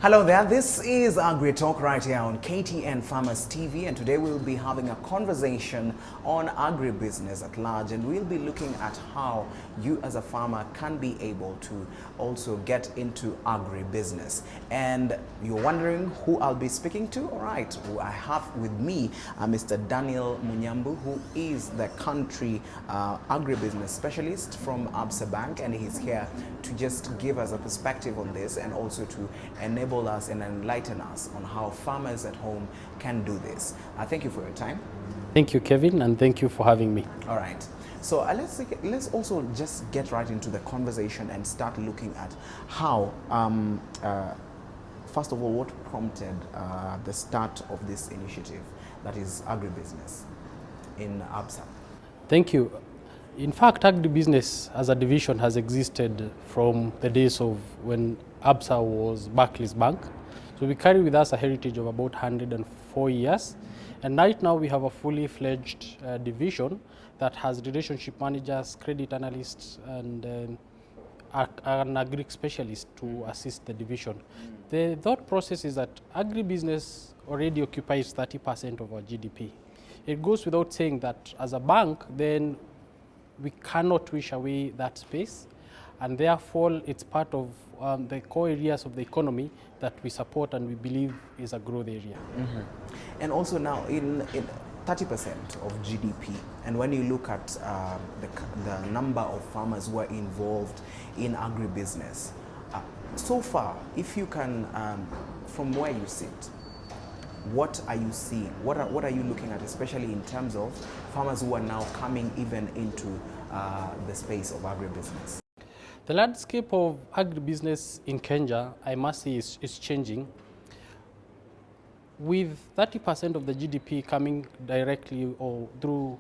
Hello there, this is AgriTalk right here on KTN Farmers TV, and today we'll be having a conversation on agribusiness at large, and we'll be looking at how you as a farmer can be able to also get into agribusiness. And you're wondering who I'll be speaking to? All right, I have with me Mr. Daniel Munyambu, who is the country agribusiness specialist from Absa Bank, and he's here to just give us a perspective on this and also to enable us and enlighten us on how farmers at home can do this. Thank you for your time. Thank you, Kevin, and thank you for having me. All right. So let's also just get right into the conversation and start looking at how, first of all, what prompted the start of this initiative, that is agribusiness in Absa. Thank you. In fact, agribusiness as a division has existed from the days of when Absa was Barclays Bank. So we carry with us a heritage of about 104 years. And right now we have a fully fledged division that has relationship managers, credit analysts, and an agri specialist to assist the division. The thought process is that agribusiness already occupies 30% of our GDP. It goes without saying that as a bank, then we cannot wish away that space, and therefore it's part of the core areas of the economy that we support and we believe is a growth area. Mm-hmm. And also now in 30% of GDP, and when you look at the number of farmers who are involved in agribusiness, so far, if you can, from where you sit, what are you seeing? What are you looking at, especially in terms of farmers who are now coming even into the space of agribusiness? The landscape of agribusiness in Kenya, I must say, is changing. With 30% of the GDP coming directly or through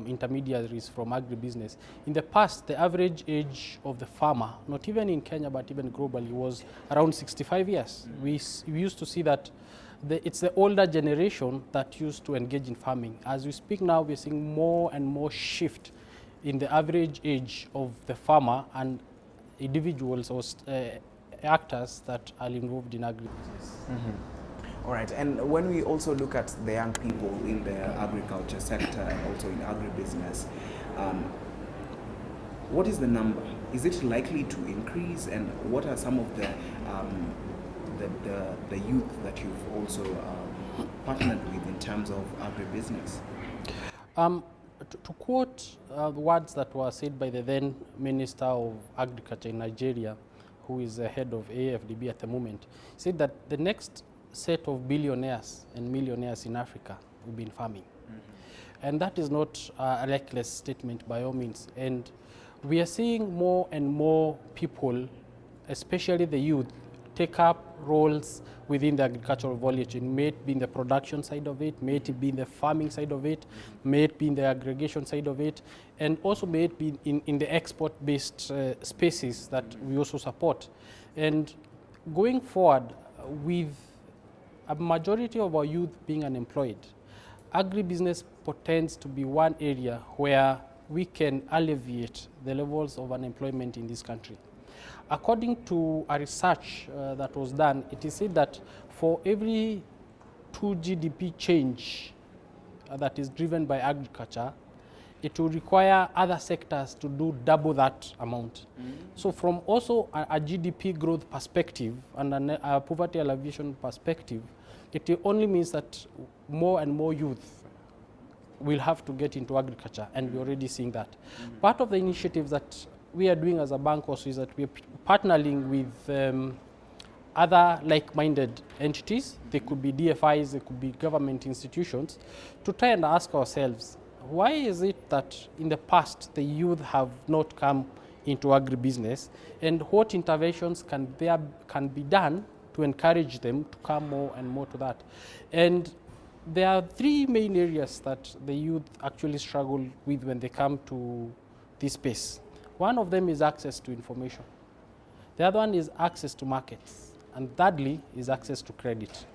intermediaries from agribusiness, in the past, the average age of the farmer, not even in Kenya but even globally, was around 65 years. We used to see that it's the older generation that used to engage in farming. As we speak now, we're seeing more and more shift in the average age of the farmer and individuals or actors that are involved in agribusiness. Mm-hmm. All right, and when we also look at the young people in the agriculture sector and also in agribusiness, what is the number? Is it likely to increase, and what are some of the youth that you've also partnered with in terms of agribusiness? To quote the words that were said by the then Minister of Agriculture in Nigeria, who is the head of AFDB at the moment, said that the next set of billionaires and millionaires in Africa will be in farming. Mm-hmm. And that is not a reckless statement by all means. And we are seeing more and more people, especially the youth, take up roles within the agricultural value chain. May it be in the production side of it, may it be in the farming side of it, may it be in the aggregation side of it, and also may it be in the export-based spaces that we also support. And going forward, with a majority of our youth being unemployed, agribusiness portends to be one area where we can alleviate the levels of unemployment in this country. According to a research that was done, it is said that for every 2 GDP change that is driven by agriculture, it will require other sectors to do double that amount. Mm-hmm. So from also a GDP growth perspective and a poverty alleviation perspective, it only means that more and more youth will have to get into agriculture, and we're already seeing that. Mm-hmm. Part of the initiatives that we are doing as a bank also is that we are partnering with other like-minded entities. They could be DFIs, they could be government institutions, to try and ask ourselves, why is it that in the past the youth have not come into agribusiness, and what interventions can be done to encourage them to come more and more to that? And there are 3 main areas that the youth actually struggle with when they come to this space. One of them is access to information. The other one is access to markets. And thirdly is access to credit.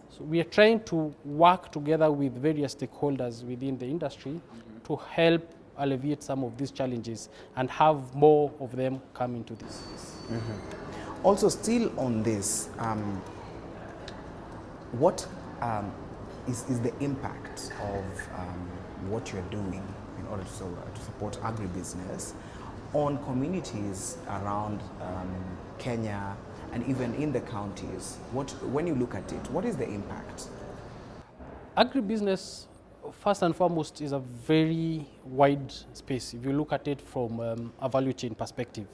So we are trying to work together with various stakeholders within the industry to help alleviate some of these challenges and have more of them come into this. Mm-hmm. Also, still on this, what is the impact of what you're doing in order to support agribusiness on communities around Kenya and even in the counties? When you look at it, what is the impact? Agribusiness, first and foremost, is a very wide space. If you look at it from a value chain perspective,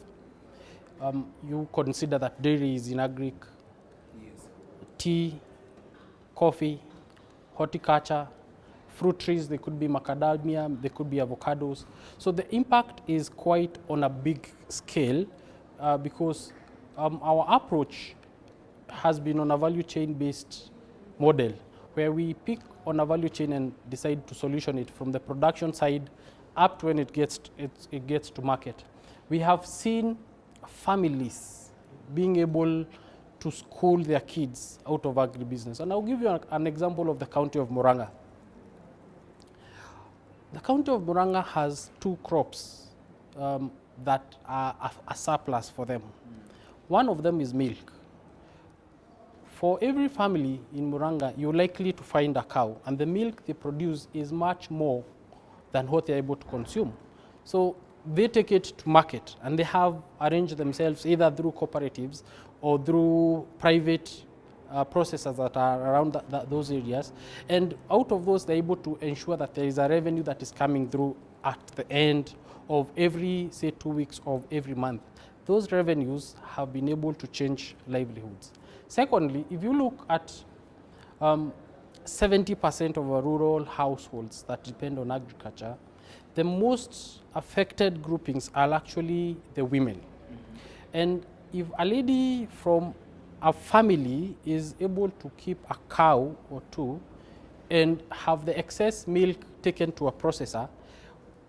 you consider that dairy is in agric, yes. Tea, coffee, horticulture, fruit trees, they could be macadamia, they could be avocados. So the impact is quite on a big scale because our approach has been on a value chain based model where we pick on a value chain and decide to solution it from the production side up to when it gets to market. We have seen families being able to school their kids out of agribusiness. And I'll give you an example of the county of Murang'a. The county of Murang'a has 2 crops that are a surplus for them. One of them is milk. For every family in Murang'a, you're likely to find a cow, and the milk they produce is much more than what they're able to consume. So they take it to market, and they have arranged themselves either through cooperatives or through private processors that are around those areas. And out of those, they're able to ensure that there is a revenue that is coming through at the end of every, say, 2 weeks of every month. Those revenues have been able to change livelihoods. Secondly, if you look at 70% of our rural households that depend on agriculture, the most affected groupings are actually the women. Mm-hmm. And if a lady from a family is able to keep a cow or 2 and have the excess milk taken to a processor,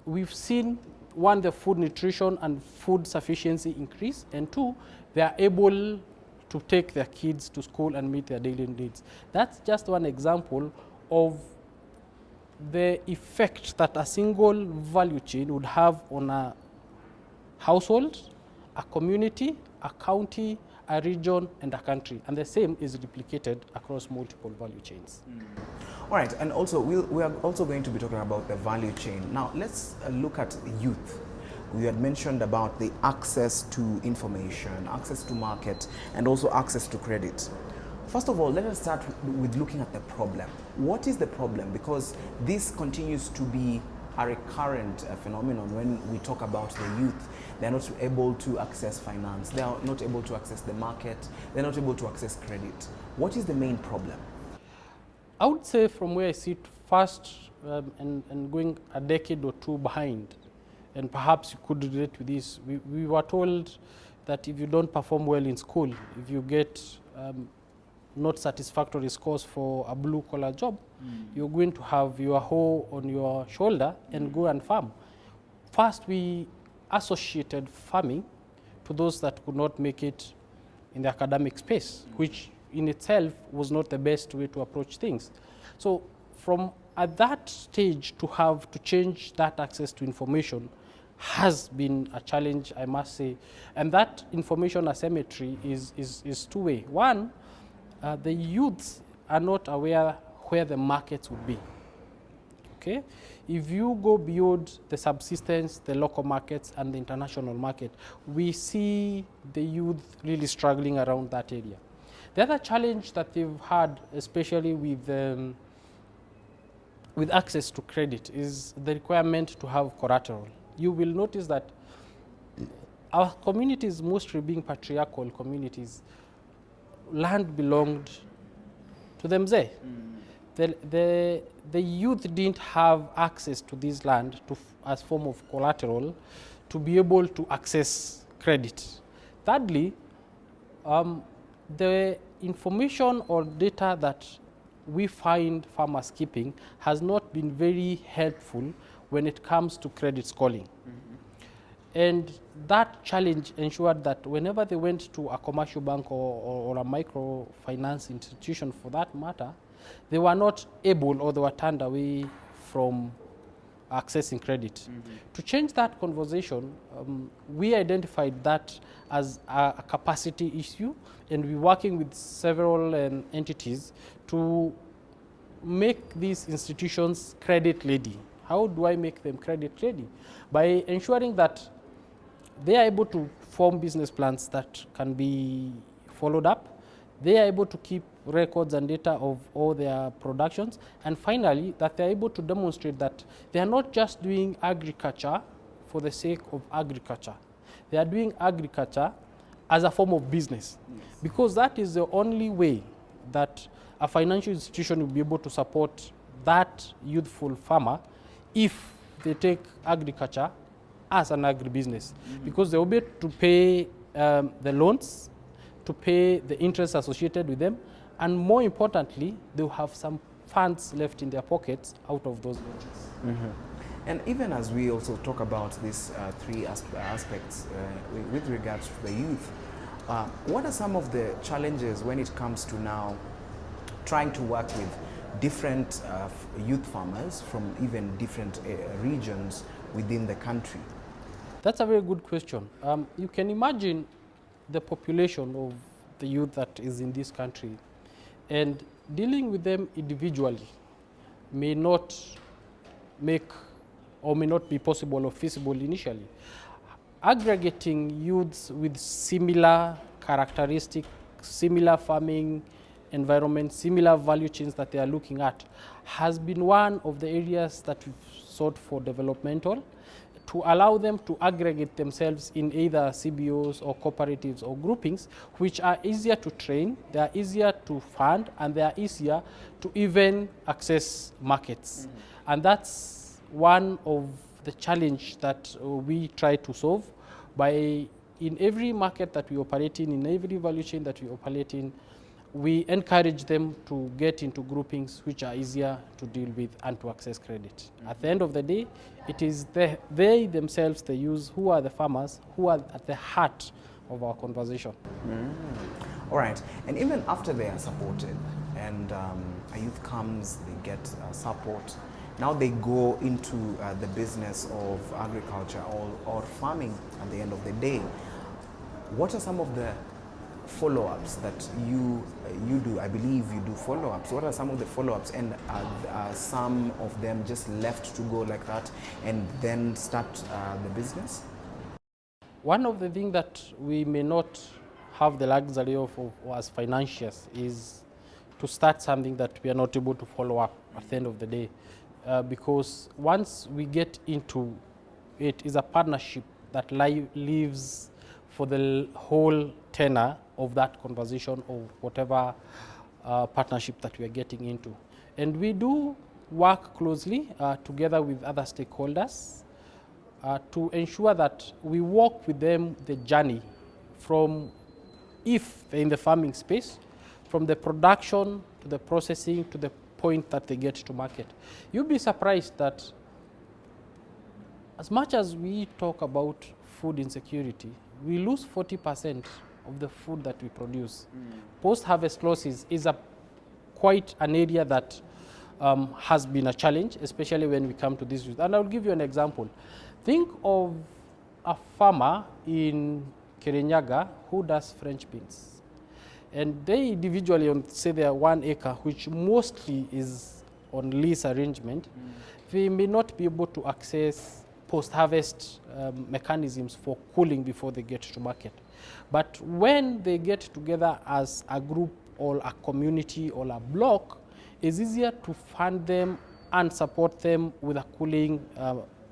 we've seen, 1, the food nutrition and food sufficiency increase, and 2, they are able to take their kids to school and meet their daily needs. That's just one example of the effect that a single value chain would have on a household, a community, a county, a region, and a country. And the same is replicated across multiple value chains. All right, and also we are also going to be talking about the value chain. Now, let's look at youth. We had mentioned about the access to information, access to market, and also access to credit. First of all, let us start with looking at the problem. What is the problem? Because this continues to be a recurrent phenomenon when we talk about the youth. They're not able to access finance. They are not able to access the market. They're not able to access credit. What is the main problem? I would say from where I sit first and going a decade or 2 behind, and perhaps you could relate to this, we were told that if you don't perform well in school, if you get not satisfactory scores for a blue-collar job, you're going to have your hoe on your shoulder and go and farm. First, we associated farming to those that could not make it in the academic space, which in itself was not the best way to approach things. So from at that stage to change that access to information has been a challenge, I must say. And that information asymmetry is 2-way. One, the youths are not aware where the markets would be. Okay? If you go beyond the subsistence, the local markets, and the international market, we see the youth really struggling around that area. The other challenge that they've had, especially with access to credit, is the requirement to have collateral. You will notice that our communities, mostly being patriarchal communities, land belonged to them. The youth didn't have access to this land as form of collateral to be able to access credit. Thirdly, the information or data that we find farmers keeping has not been very helpful when it comes to credit scoring. And that challenge ensured that whenever they went to a commercial bank or a microfinance institution for that matter, they were not able, or they were turned away from accessing credit. To change that conversation, we identified that as a capacity issue, and we're working with several entities to make these institutions credit ready. How do I make them credit ready? By ensuring that they are able to form business plans that can be followed up. They are able to keep records and data of all their productions. And finally, that they are able to demonstrate that they are not just doing agriculture for the sake of agriculture. They are doing agriculture as a form of business. Yes. Because that is the only way that a financial institution will be able to support that youthful farmer if they take agriculture as an agribusiness. Because they will be able to pay the loans, to pay the interest associated with them, and more importantly, they will have some funds left in their pockets out of those loans. And even as we also talk about these three aspects with regards to the youth, what are some of the challenges when it comes to now trying to work with different youth farmers from even different regions within the country? That's a very good question. You can imagine the population of the youth that is in this country, and dealing with them individually may not make or may not be possible or feasible initially. Aggregating youths with similar characteristics, similar farming environment, similar value chains that they are looking at has been one of the areas that we've sought for developmental, to allow them to aggregate themselves in either CBOs or cooperatives or groupings, which are easier to train, they are easier to fund, and they are easier to even access markets. And that's one of the challenge that we try to solve by, in every market that we operate in every value chain that we operate in, we encourage them to get into groupings which are easier to deal with and to access credit. At the end of the day, it is they themselves, the youth, who are the farmers, who are at the heart of our conversation. All right, and even after they are supported and a youth comes, they get support, now they go into the business of agriculture or farming at the end of the day. What are some of the follow-ups that you do? I believe you do follow-ups. What are some of the follow-ups, and are some of them just left to go like that and then start the business? One of the things that we may not have the luxury of as financiers is to start something that we are not able to follow up at the end of the day, because once we get into it, is a partnership that lives for the whole tenor of that conversation or whatever partnership that we are getting into. And we do work closely together with other stakeholders to ensure that we walk with them the journey from, if they're in the farming space, from the production to the processing to the point that they get to market. You'll be surprised that as much as we talk about food insecurity, we lose 40% of the food that we produce. Post-harvest losses is quite an area that has been a challenge, especially when we come to this. And I'll give you an example. Think of a farmer in Kirinyaga who does French beans. And they individually, on say their 1 acre, which mostly is on lease arrangement, they may not be able to access post-harvest mechanisms for cooling before they get to market. But when they get together as a group or a community or a block, it's easier to fund them and support them with a cooling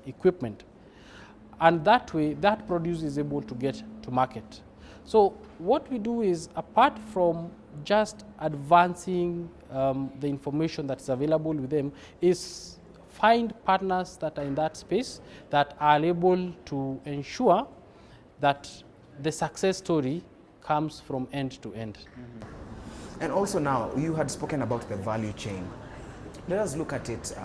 equipment. And that way, that produce is able to get to market. So what we do is, apart from just advancing the information that's available with them, is find partners that are in that space that are able to ensure that the success story comes from end to end. And also now, you had spoken about the value chain. Let us look at it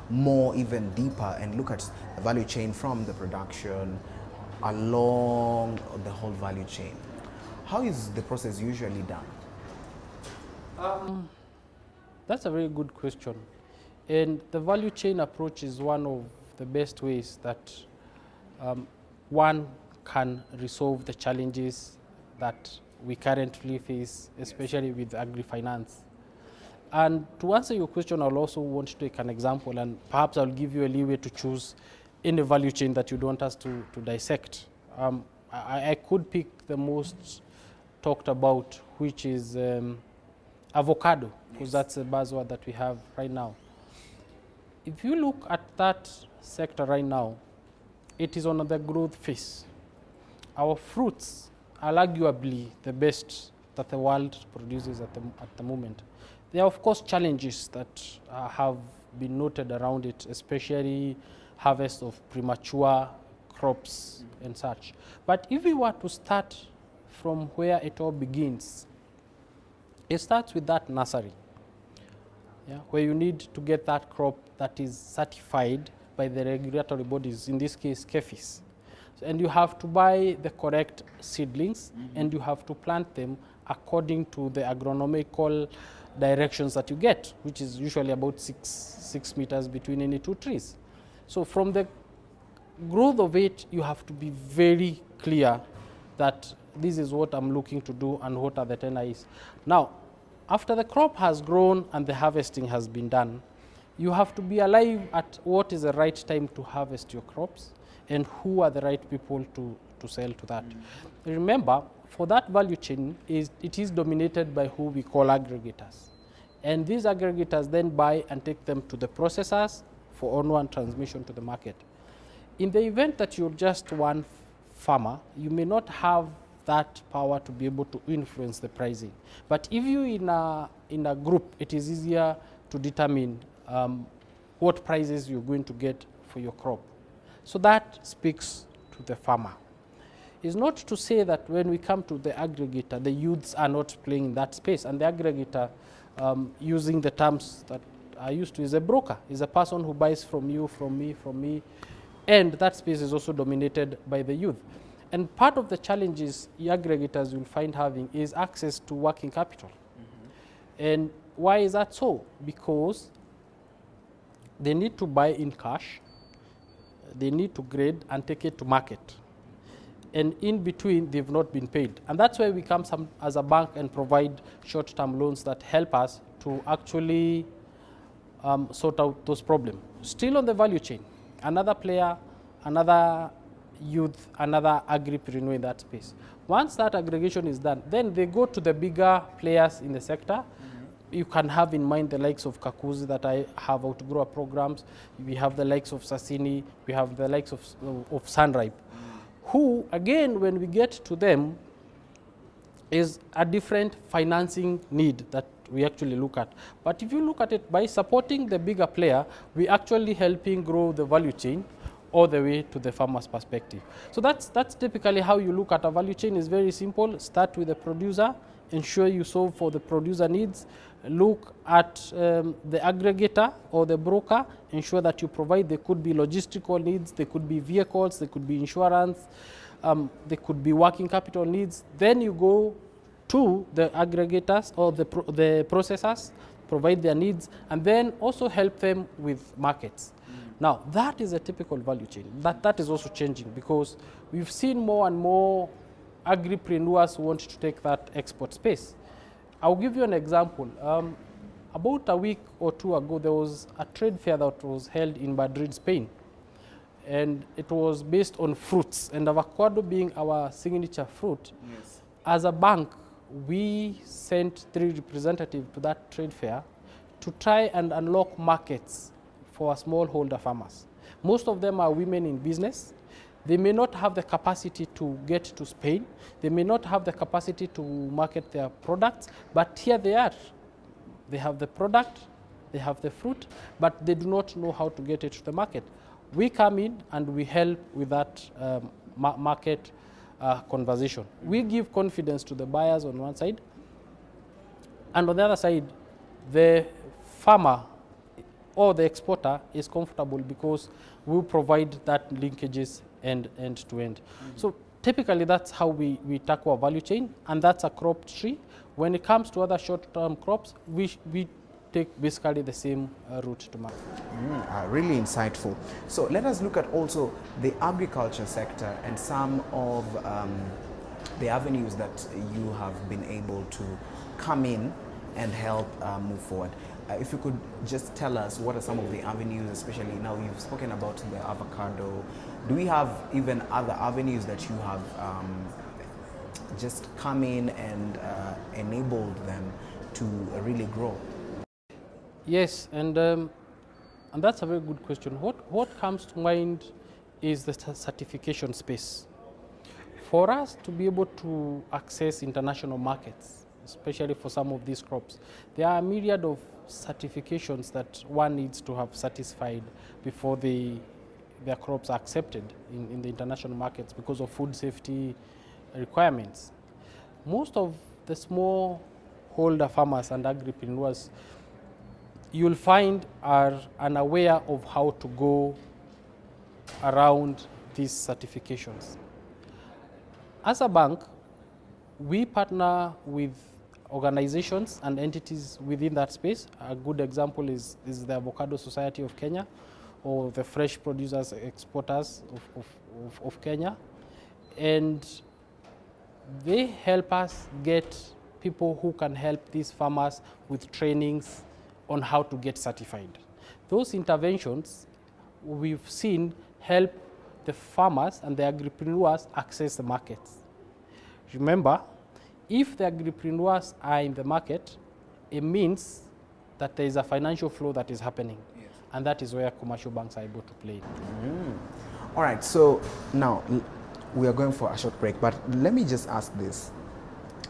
more even deeper and look at the value chain from the production along the whole value chain. How is the process usually done? That's a very good question. And the value chain approach is one of the best ways that one can resolve the challenges that we currently face, especially with agri-finance. And to answer your question, I'll also want to take an example, and perhaps I'll give you a leeway to choose any value chain that you don't want us to dissect. I could pick the most talked about, which is avocado, because that's the buzzword that we have right now. If you look at that sector right now, it is on the growth phase. Our fruits are arguably the best that the world produces at the moment. There are, of course, challenges that have been noted around it, especially harvest of premature crops and such. But if we were to start from where it all begins, it starts with that nursery, where you need to get that crop that is certified by the regulatory bodies, in this case, KEFIS. And you have to buy the correct seedlings, and you have to plant them according to the agronomical directions that you get, which is usually about 6 meters between any two trees. So from the growth of it, you have to be very clear that this is what I'm looking to do and what are the tenors. Now, after the crop has grown and the harvesting has been done, you have to be alive at what is the right time to harvest your crops and who are the right people to sell to that. Remember, for that value chain, it is dominated by who we call aggregators. And these aggregators then buy and take them to the processors for onward transmission to the market. In the event that you're just one farmer, you may not have that power to be able to influence the pricing. But if you in a group, it is easier to determine what prices you're going to get for your crop. So that speaks to the farmer. It's not to say that when we come to the aggregator, the youths are not playing in that space, and the aggregator, using the terms that are used to, is a broker, is a person who buys from you, from me, and that space is also dominated by the youth. And part of the challenges the aggregators will find having is access to working capital. And why is that so? Because they need to buy in cash, they need to grade and take it to market. And in between, they've not been paid. And that's why we come as a bank and provide short-term loans that help us to actually sort out those problems. Still on the value chain, another player, another youth, another agripreneur in that space. Once that aggregation is done, then they go to the bigger players in the sector. You can have in mind the likes of Kakuzi that I have outgrower programs. We have the likes of Sassini. We have the likes of Sunripe, who, again, when we get to them, is a different financing need that we actually look at. But if you look at it by supporting the bigger player, we're actually helping grow the value chain all the way to the farmer's perspective. So that's typically how you look at a value chain. Is very simple. Start with the producer, ensure you solve for the producer needs. Look at the aggregator or the broker, ensure that you provide. There could be logistical needs, there could be vehicles, there could be insurance, there could be working capital needs. Then you go to the aggregators or the processors, provide their needs, and then also help them with markets. Now, that is a typical value chain. That is also changing because we've seen more and more agripreneurs who want to take that export space. I'll give you an example. About a week or two ago, there was a trade fair that was held in Madrid, Spain. And it was based on fruits, and avocado being our signature fruit. Yes. As a bank, we sent 3 representatives to that trade fair to try and unlock markets for smallholder farmers. Most of them are women in business. They may not have the capacity to get to Spain. They may not have the capacity to market their products, but here they are. They have the product, they have the fruit, but they do not know how to get it to the market. We come in and we help with that market conversation. We give confidence to the buyers on one side, and on the other side, the farmer or the exporter is comfortable because we provide that linkages end to end. So typically that's how we tackle our value chain, and that's a crop tree. When it comes to other short-term crops, we take basically the same route to market. Really insightful. So let us look at also the agriculture sector and some of the avenues that you have been able to come in and help move forward. If you could just tell us what are some of the avenues, especially now you've spoken about the avocado. Do we have even other avenues that you have just come in and enabled them to really grow? Yes, and that's a very good question. What comes to mind is the certification space. For us to be able to access international markets, especially for some of these crops, there are a myriad of certifications that one needs to have satisfied before their crops are accepted in the international markets because of food safety requirements. Most of the smallholder farmers and agripreneurs you'll find are unaware of how to go around these certifications. As a bank, we partner with organizations and entities within that space. A good example is the Avocado Society of Kenya or the Fresh Producers Exporters of Kenya. And they help us get people who can help these farmers with trainings on how to get certified. Those interventions we've seen help the farmers and the agripreneurs access the markets. Remember, if the agripreneurs are in the market, it means that there is a financial flow that is happening. Yes. And that is where commercial banks are able to play. All right, so now we are going for a short break, but let me just ask this.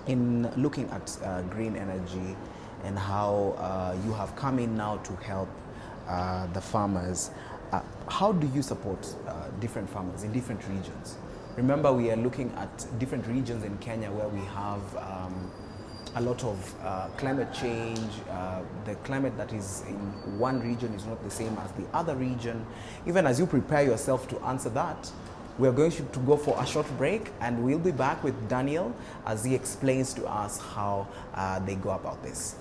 In looking at green energy and how you have come in now to help the farmers, how do you support different farmers in different regions? Remember, we are looking at different regions in Kenya where we have a lot of climate change. The climate that is in one region is not the same as the other region. Even as you prepare yourself to answer that, we are going to go for a short break, and we'll be back with Daniel as he explains to us how they go about this.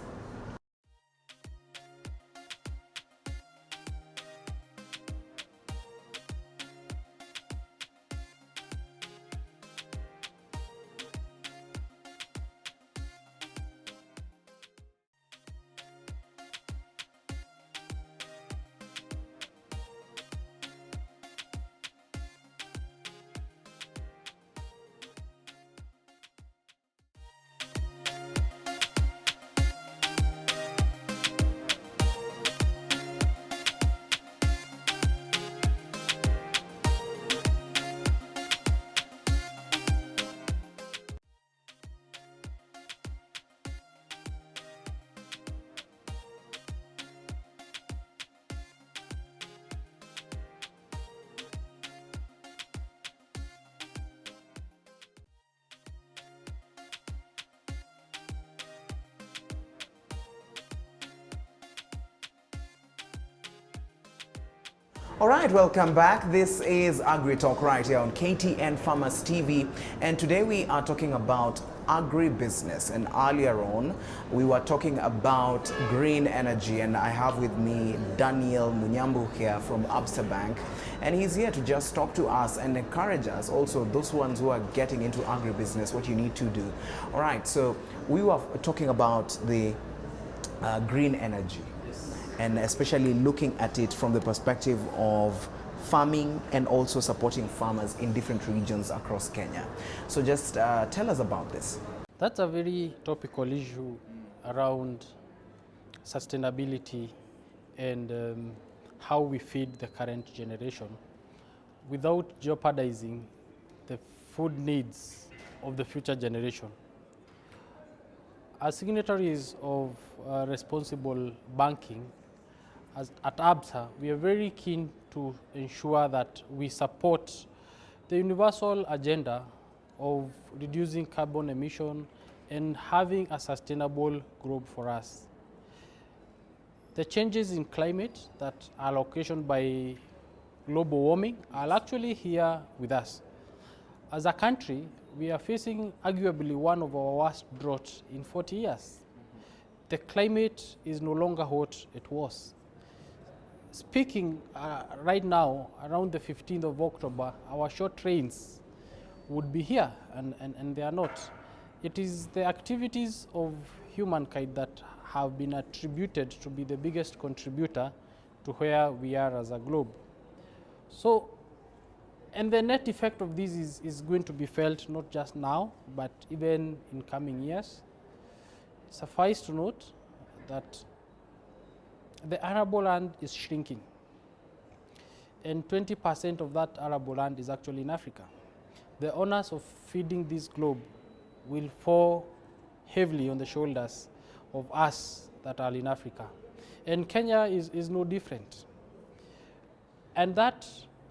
All right, welcome back. This is AgriTalk right here on KTN Farmers TV, and today we are talking about agribusiness. And earlier on, we were talking about green energy, and I have with me Daniel Munyambu here from Absa Bank, and he's here to just talk to us and encourage us, also those ones who are getting into agribusiness, what you need to do. All right, so we were talking about the green energy, and especially looking at it from the perspective of farming and also supporting farmers in different regions across Kenya. So just tell us about this. That's a very topical issue around sustainability and how we feed the current generation without jeopardizing the food needs of the future generation. As signatories of responsible banking, at ABSA, we are very keen to ensure that we support the universal agenda of reducing carbon emission and having a sustainable growth for us. The changes in climate that are occasioned by global warming are actually here with us. As a country, we are facing arguably one of our worst droughts in 40 years. the climate is no longer what it was. Speaking right now, around the 15th of October, our short trains would be here, and they are not. It is the activities of humankind that have been attributed to be the biggest contributor to where we are as a globe. So, and the net effect of this is going to be felt not just now, but even in coming years. Suffice to note that the arable land is shrinking, and 20% of that arable land is actually in Africa. The onus of feeding this globe will fall heavily on the shoulders of us that are in Africa. And Kenya is no different. And that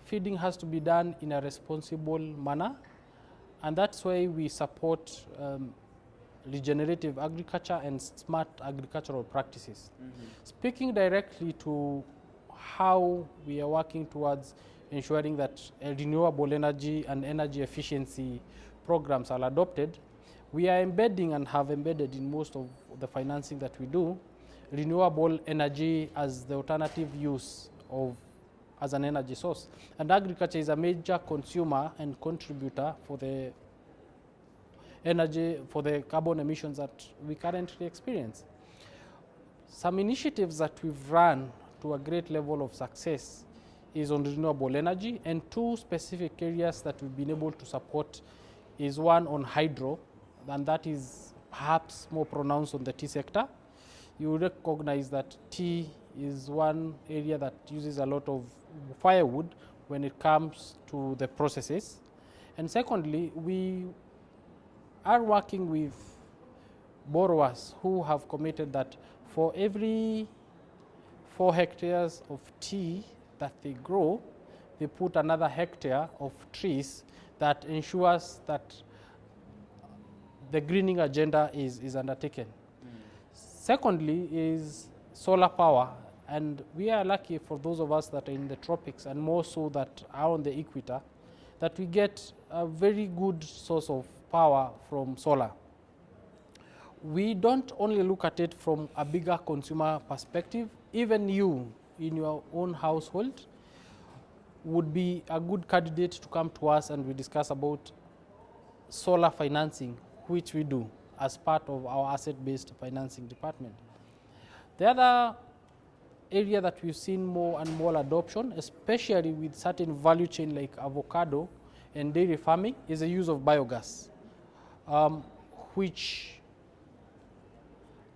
feeding has to be done in a responsible manner, and that's why we support regenerative agriculture and smart agricultural practices. Speaking directly to how we are working towards ensuring that renewable energy and energy efficiency programs are adopted, we are embedding and have embedded in most of the financing that we do renewable energy as the alternative use of as an energy source. And agriculture is a major consumer and contributor for the energy, for the carbon emissions that we currently experience. Some initiatives that we've run to a great level of success is on renewable energy, and two specific areas that we've been able to support is one on hydro, and that is perhaps more pronounced on the tea sector. You recognize that tea is one area that uses a lot of firewood when it comes to the processes. And secondly, we are working with borrowers who have committed that for every 4 hectares of tea that they grow, they put another hectare of trees that ensures that the greening agenda is undertaken. Secondly is solar power, and we are lucky for those of us that are in the tropics and more so that are on the equator, that we get a very good source of power from solar. We don't only look at it from a bigger consumer perspective. Even you in your own household would be a good candidate to come to us and we discuss about solar financing, which we do as part of our asset-based financing department. The other area that we've seen more and more adoption, especially with certain value chain like avocado and dairy farming, is the use of biogas, which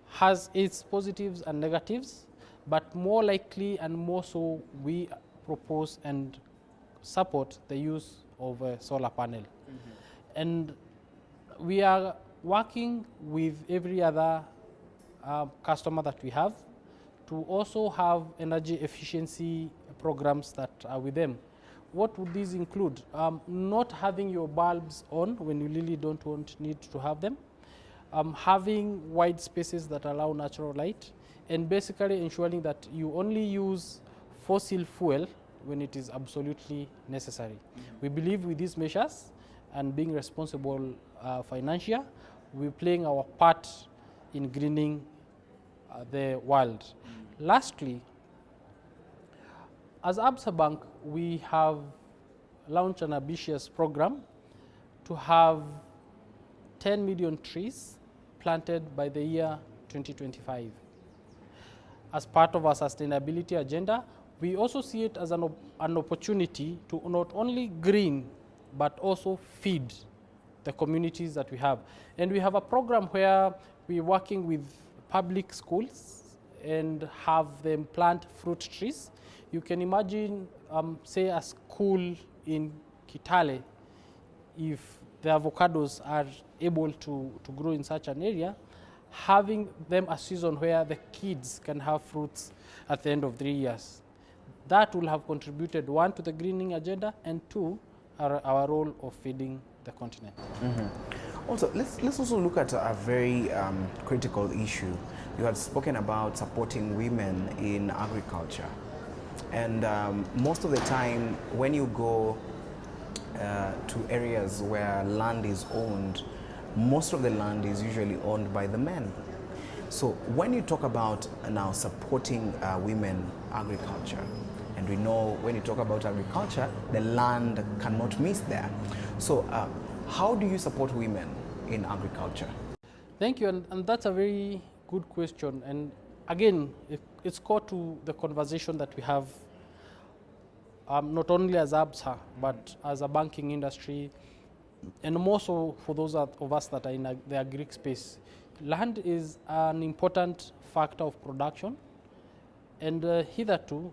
has its positives and negatives, but more likely and more so we propose and support the use of a solar panel. And we are working with every other customer that we have to also have energy efficiency programs that are with them. What would these include? Not having your bulbs on when you really don't need to have them, having wide spaces that allow natural light, and basically ensuring that you only use fossil fuel when it is absolutely necessary. We believe with these measures and being responsible financier, we're playing our part in greening the world. Lastly, as Absa Bank, we have launched an ambitious program to have 10 million trees planted by the year 2025. As part of our sustainability agenda, we also see it as an opportunity to not only green, but also feed the communities that we have. And we have a program where we're working with public schools and have them plant fruit trees. You can imagine, say, a school in Kitale, if the avocados are able to grow in such an area, having them a season where the kids can have fruits at the end of 3 years. That will have contributed, 1, to the greening agenda, and 2, our role of feeding the continent. Also, let's also look at a very critical issue. You had spoken about supporting women in agriculture. And most of the time, when you go to areas where land is owned, most of the land is usually owned by the men. So when you talk about now supporting women agriculture, and we know when you talk about agriculture, the land cannot miss there. So how do you support women in agriculture? Thank you, and that's a very good question. And again, it's core to the conversation that we have, not only as ABSA, but as a banking industry, and more so for those of us that are in the agri space. Land is an important factor of production, and hitherto,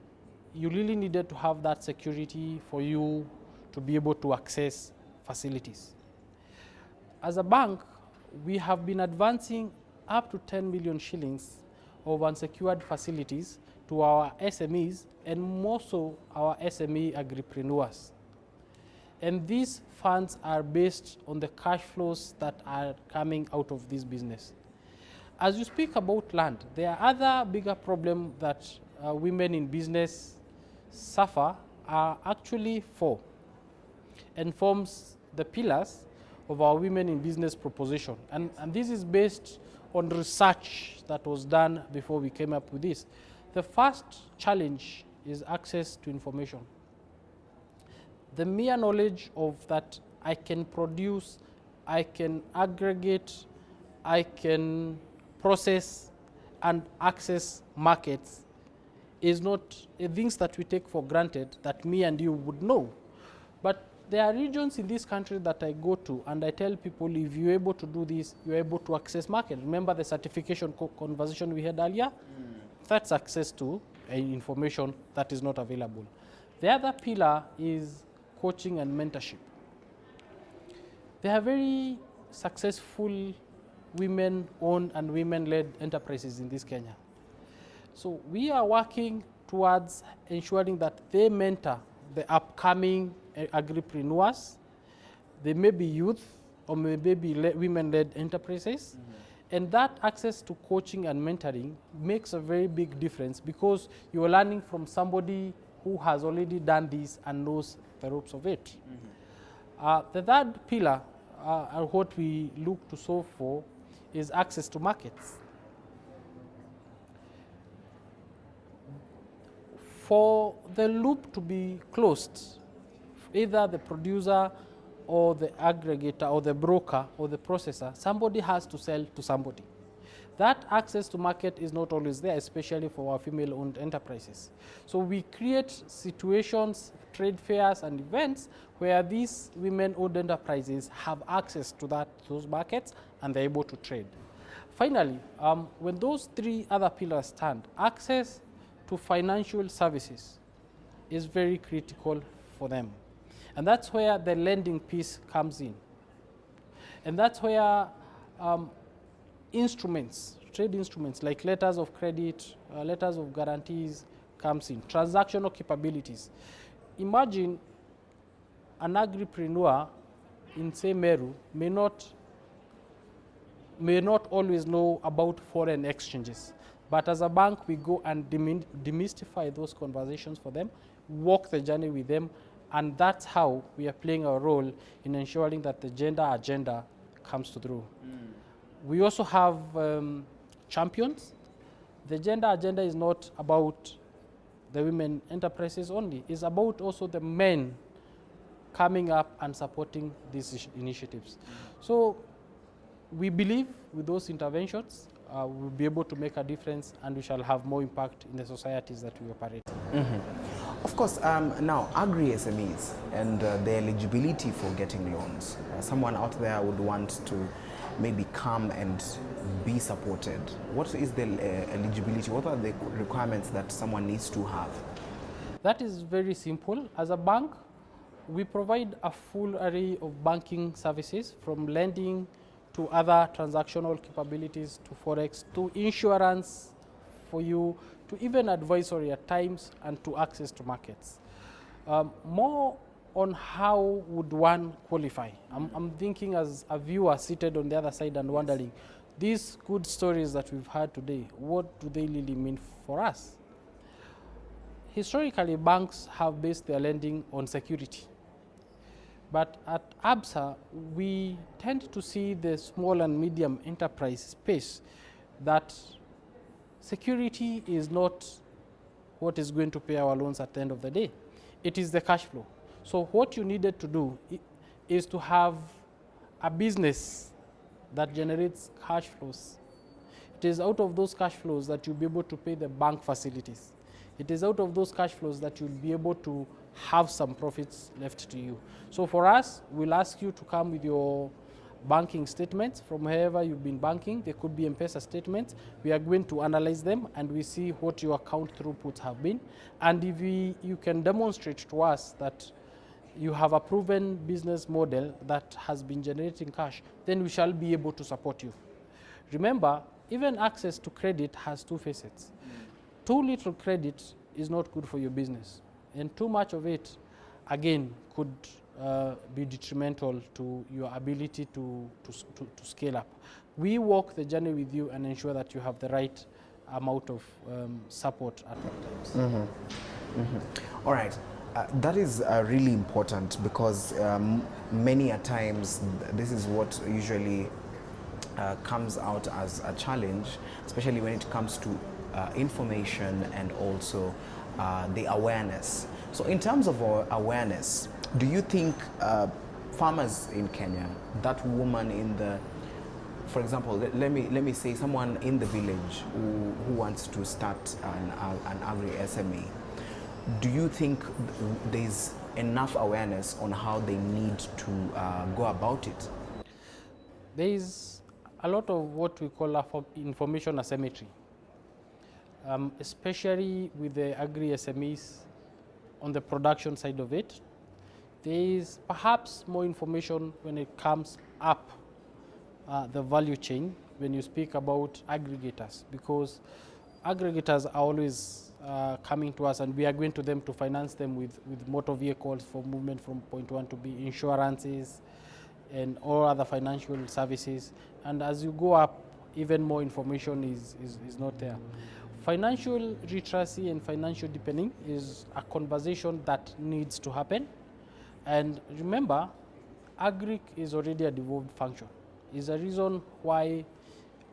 you really needed to have that security for you to be able to access facilities. As a bank, we have been advancing up to 10 million shillings of unsecured facilities to our SMEs and more so our SME agripreneurs. And these funds are based on the cash flows that are coming out of this business. As you speak about land, there are other bigger problems that women in business suffer are actually four, and forms the pillars of our women in business proposition. And this is based on research that was done before we came up with this. The first challenge is access to information. The mere knowledge of that I can produce, I can aggregate, I can process and access markets is not things that we take for granted that me and you would know. But there are regions in this country that I go to and I tell people, if you're able to do this, you're able to access market. Remember the certification conversation we had earlier? That's access to information that is not available. The other pillar is coaching and mentorship. There are very successful women-owned and women-led enterprises in this Kenya. So we are working towards ensuring that they mentor the upcoming agripreneurs. They may be youth or maybe be women-led enterprises. And that access to coaching and mentoring makes a very big difference because you are learning from somebody who has already done this and knows the ropes of it. The third pillar, what we look to solve for, is access to markets. For the loop to be closed, either the producer or the aggregator or the broker or the processor, somebody has to sell to somebody. That access to market is not always there, especially for our female-owned enterprises. So we create situations, trade fairs and events where these women-owned enterprises have access to those markets and they're able to trade. Finally, when those three other pillars stand, access to financial services is very critical for them. And that's where the lending piece comes in. And that's where trade instruments like letters of credit, letters of guarantees comes in, transactional capabilities. Imagine an agripreneur in, say, Meru may not always know about foreign exchanges. But as a bank, we go and demystify those conversations for them, walk the journey with them, and that's how we are playing our role in ensuring that the gender agenda comes through. We also have champions. The gender agenda is not about the women enterprises only. It's about also the men coming up and supporting these initiatives. So we believe with those interventions, we'll be able to make a difference and we shall have more impact in the societies that we operate. Of course, now agri-SMEs and the eligibility for getting loans. Someone out there would want to maybe come and be supported. What is the eligibility? What are the requirements that someone needs to have? That is very simple. As a bank, we provide a full array of banking services, from lending to other transactional capabilities, to forex, to insurance for you, to even advisory at times, and to access to markets. More on how would one qualify. I'm thinking as a viewer seated on the other side and wondering, these good stories that we've heard today, what do they really mean for us? Historically, banks have based their lending on security. But at ABSA, we tend to see the small and medium enterprise space that security is not what is going to pay our loans at the end of the day. It is the cash flow. So what you needed to do is to have a business that generates cash flows. It is out of those cash flows that you'll be able to pay the bank facilities. It is out of those cash flows that you'll be able to have some profits left to you. So for us, we'll ask you to come with your banking statements from wherever you've been banking. They could be M-Pesa statements. We are going to analyze them and we see what your account throughputs have been. And if you can demonstrate to us that you have a proven business model that has been generating cash, then we shall be able to support you. Remember, even access to credit has two facets. Too little credit is not good for your business, and too much of it, again, could be detrimental to your ability to scale up. We walk the journey with you and ensure that you have the right amount of support at all times. All right. That is really important because many a times this is what usually comes out as a challenge, especially when it comes to information and also the awareness. So in terms of awareness, do you think farmers in Kenya, that woman in the, for example, let me say someone in the village who wants to start an agri-SME, do you think there's enough awareness on how they need to go about it? There is a lot of what we call information asymmetry, especially with the agri-SMEs on the production side of it. There is perhaps more information when it comes up the value chain when you speak about aggregators, because aggregators are always coming to us and we are going to them to finance them with motor vehicles for movement from point one to B, insurances and all other financial services. And as you go up, even more information is not there. Financial literacy and financial deepening is a conversation that needs to happen. And remember, agri is already a devolved function. Is a reason why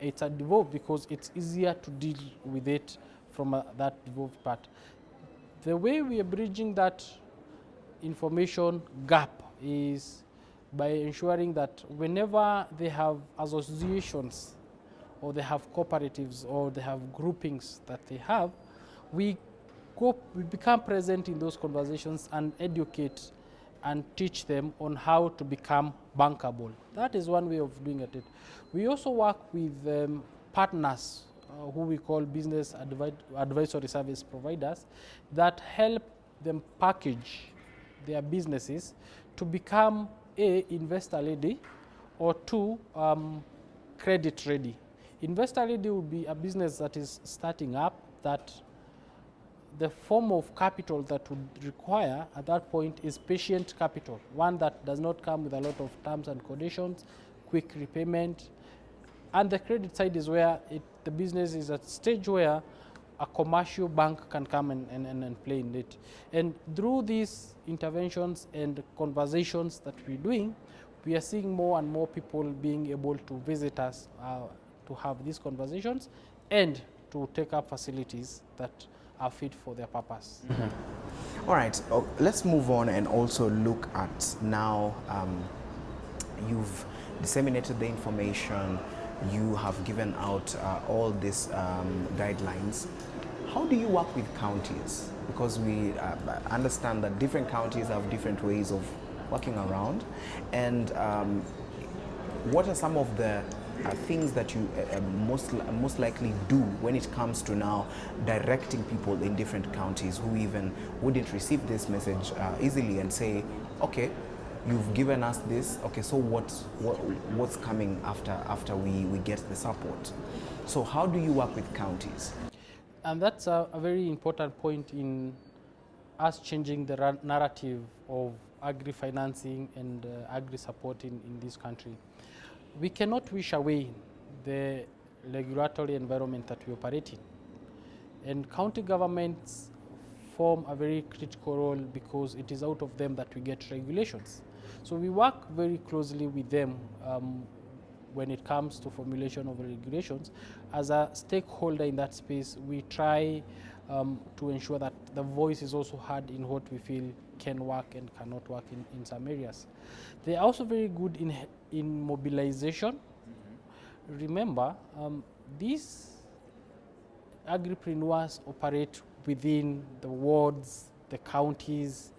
it's a devolved, because it's easier to deal with it from that devolved part. The way we are bridging that information gap is by ensuring that whenever they have associations or they have cooperatives or they have groupings that they have, we become present in those conversations and educate and teach them on how to become bankable. That is one way of doing it. We also work with partners who we call business advisory service providers that help them package their businesses to become A, investor ready, or two, credit ready. Investor ready would be a business that is starting up, that the form of capital that would require at that point is patient capital, one that does not come with a lot of terms and conditions, quick repayment. And the credit side is where the business is at a stage where a commercial bank can come and play in it. And through these interventions and conversations that we're doing, we are seeing more and more people being able to visit us to have these conversations and to take up facilities that are fit for their purpose. All right, let's move on and also look at now, you've disseminated the information, you have given out all these guidelines. How do you work with counties? Because we understand that different counties have different ways of working around. And what are some of the things that you most likely do when it comes to now directing people in different counties who even wouldn't receive this message easily and say, okay, you've given us this, okay, so what's coming after we get the support? So how do you work with counties? And that's a very important point in us changing the narrative of agri-financing and agri-support in this country. We cannot wish away the regulatory environment that we operate in. And county governments form a very critical role because it is out of them that we get regulations. So we work very closely with them when it comes to formulation of regulations. As a stakeholder in that space, we try to ensure that the voice is also heard in what we feel can work and cannot work in some areas. They are also very good in mobilization. Remember, these agripreneurs operate within the wards, the counties,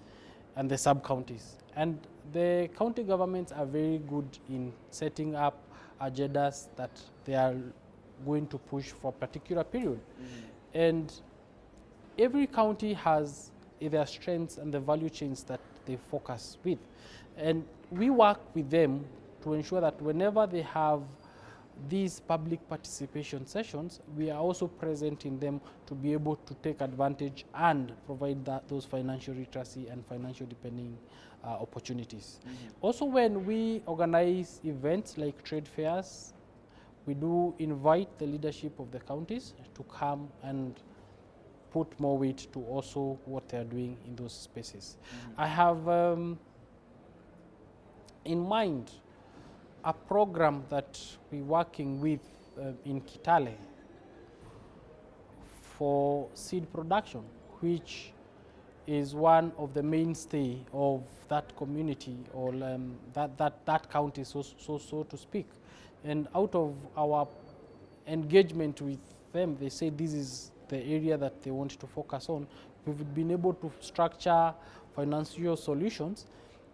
and the sub-counties. And the county governments are very good in setting up agendas that they are going to push for a particular period. And every county has their strengths and the value chains that they focus with. And we work with them to ensure that whenever they have these public participation sessions, we are also present in them to be able to take advantage and provide those financial literacy and financial depending opportunities. Also, when we organize events like trade fairs, we do invite the leadership of the counties to come and put more weight to also what they are doing in those spaces. I have in mind a program that we're working with in Kitale for seed production, which is one of the mainstay of that community or that county, so to speak. And out of our engagement with them, they say this is the area that they want to focus on. We've been able to structure financial solutions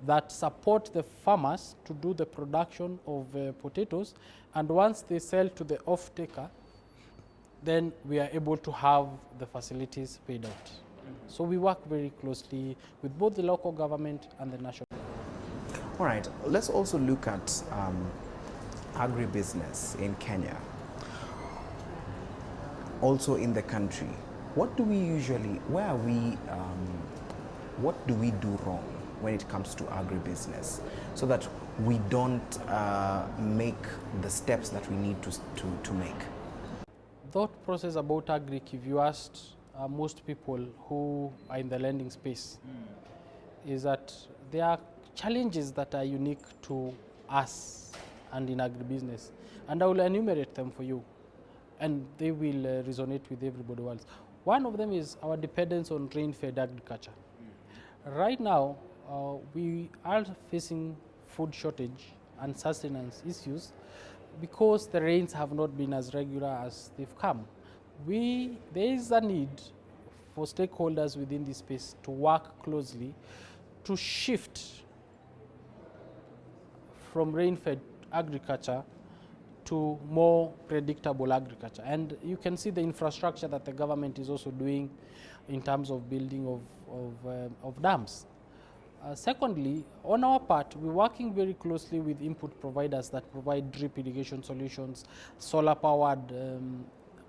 that support the farmers to do the production of potatoes, and once they sell to the off-taker, then we are able to have the facilities paid out. So we work very closely with both the local government and the national. All right, let's also look at agribusiness in Kenya, also in the country. What do we usually, what do we do wrong when it comes to agribusiness, so that we don't make the steps that we need to make? Thought process about agri, if you asked most people who are in the lending space, is that there are challenges that are unique to us and in agribusiness, and I will enumerate them for you, and they will resonate with everybody else. One of them is our dependence on rain-fed agriculture. Right now, we are facing food shortage and sustenance issues because the rains have not been as regular as they've come. There is a need for stakeholders within this space to work closely to shift from rain-fed agriculture to more predictable agriculture. And you can see the infrastructure that the government is also doing in terms of building of dams. Secondly, on our part, we're working very closely with input providers that provide drip irrigation solutions, solar-powered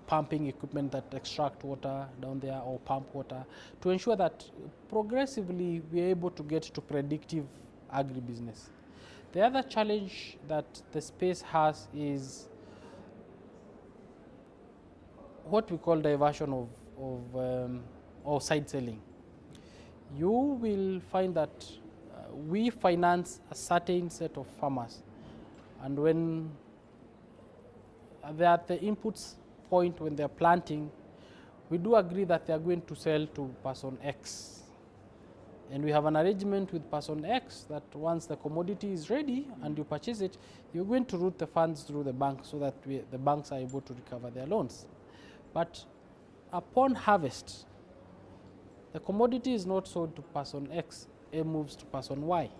pumping equipment that extract water down there or pump water, to ensure that progressively we're able to get to predictive agribusiness. The other challenge that the space has is what we call diversion or side selling. You will find that we finance a certain set of farmers, and when they're at the inputs point, when they're planting, we do agree that they're going to sell to person X. And we have an arrangement with person X that once the commodity is ready and you purchase it, you're going to route the funds through the bank so that the banks are able to recover their loans. But upon harvest, the commodity is not sold to person X, it moves to person Y.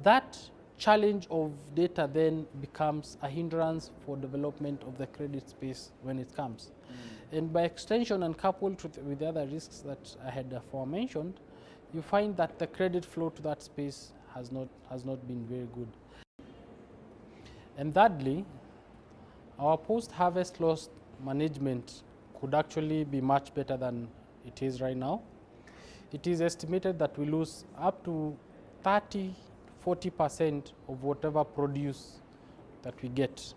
That challenge of data then becomes a hindrance for development of the credit space when it comes. And by extension and coupled with the other risks that I had aforementioned, you find that the credit flow to that space has not been very good. And thirdly, our post-harvest loss management could actually be much better than it is right now. It is estimated that we lose up to 30–40% of whatever produce that we get.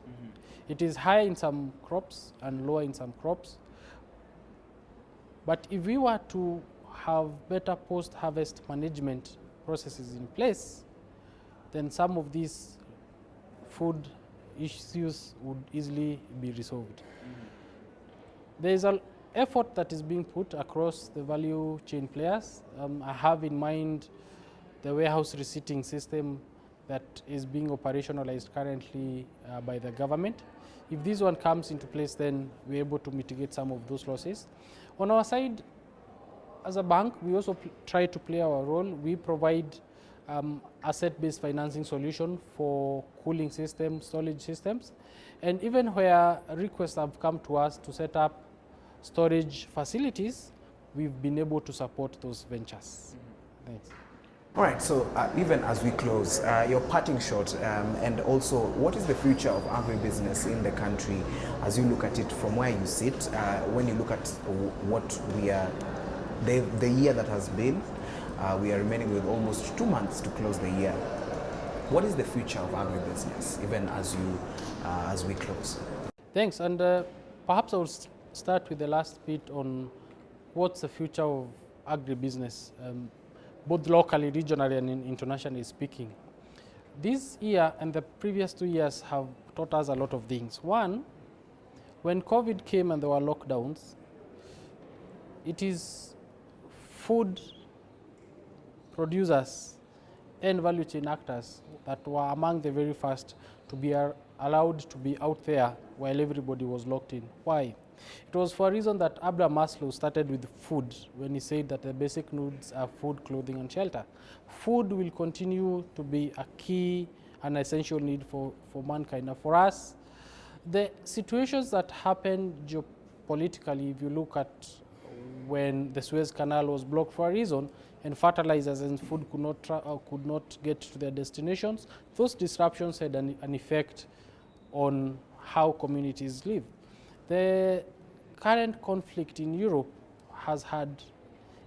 It is high in some crops and lower in some crops. But if we were to have better post-harvest management processes in place, then some of these food issues would easily be resolved. There is an effort that is being put across the value chain players. I have in mind the warehouse receipting system that is being operationalized currently by the government. If this one comes into place, then we're able to mitigate some of those losses. On our side, as a bank, we also try to play our role. We provide asset-based financing solution for cooling systems, storage systems, and even where requests have come to us to set up storage facilities, we've been able to support those ventures. Thanks. All right, so even as we close, your parting shot, and also what is the future of agribusiness in the country as you look at it from where you sit, when you look at what we are, the year that has been, we are remaining with almost 2 months to close the year. What is the future of agribusiness, even as we close? Thanks, and perhaps I'll start with the last bit on what's the future of agribusiness. Both locally, regionally, and internationally speaking. This year and the previous 2 years have taught us a lot of things. One, when COVID came and there were lockdowns, it is food producers and value chain actors that were among the very first to be allowed to be out there while everybody was locked in. Why? It was for a reason that Abraham Maslow started with food when he said that the basic needs are food, clothing, and shelter. Food will continue to be a key and essential need for mankind. Now, for us, the situations that happened geopolitically, if you look at when the Suez Canal was blocked for a reason, and fertilizers and food could not get to their destinations, those disruptions had an effect on how communities live. The current conflict in Europe has had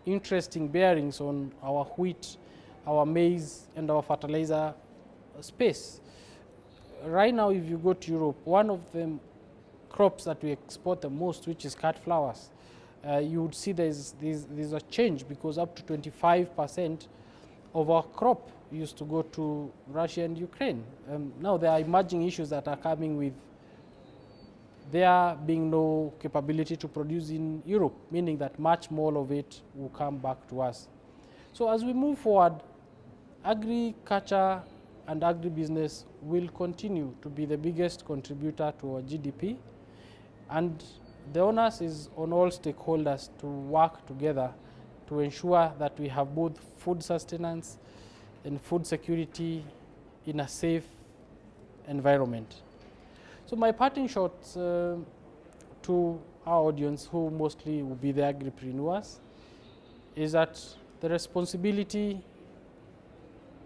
interesting bearings on our wheat, our maize, and our fertilizer space. Right now, if you go to Europe, one of the crops that we export the most, which is cut flowers, you would see there's a change because up to 25% of our crop used to go to Russia and Ukraine. Now there are emerging issues that are coming with there being no capability to produce in Europe, meaning that much more of it will come back to us. So as we move forward, agriculture and agribusiness will continue to be the biggest contributor to our GDP, and the onus is on all stakeholders to work together to ensure that we have both food sustenance and food security in a safe environment. So my parting shots to our audience, who mostly will be the agripreneurs, is that the responsibility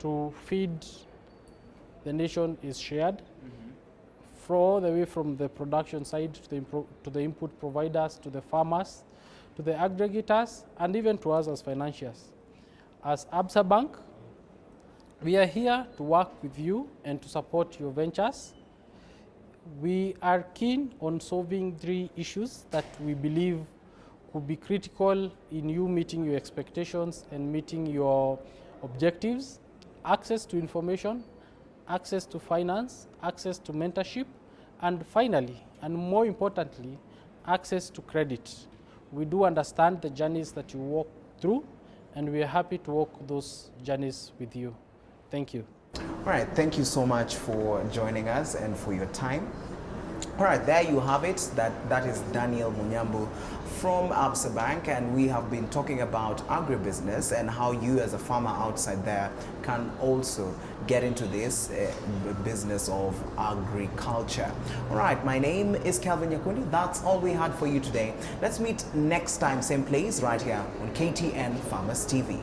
to feed the nation is shared, all the way from the production side to the input providers, to the farmers, to the aggregators, and even to us as financiers. As Absa Bank, we are here to work with you and to support your ventures. We are keen on solving 3 issues that we believe could be critical in you meeting your expectations and meeting your objectives: access to information, access to finance, access to mentorship, and finally, and more importantly, access to credit. We do understand the journeys that you walk through, and we are happy to walk those journeys with you. Thank you. All right, thank you so much for joining us and for your time. All right, there you have it. That is Daniel Munyambu from Absa Bank, and we have been talking about agribusiness and how you as a farmer outside there can also get into this business of agriculture. All right, my name is Calvin Nyakundi. That's all we had for you today. Let's meet next time, same place, right here on KTN Farmers TV.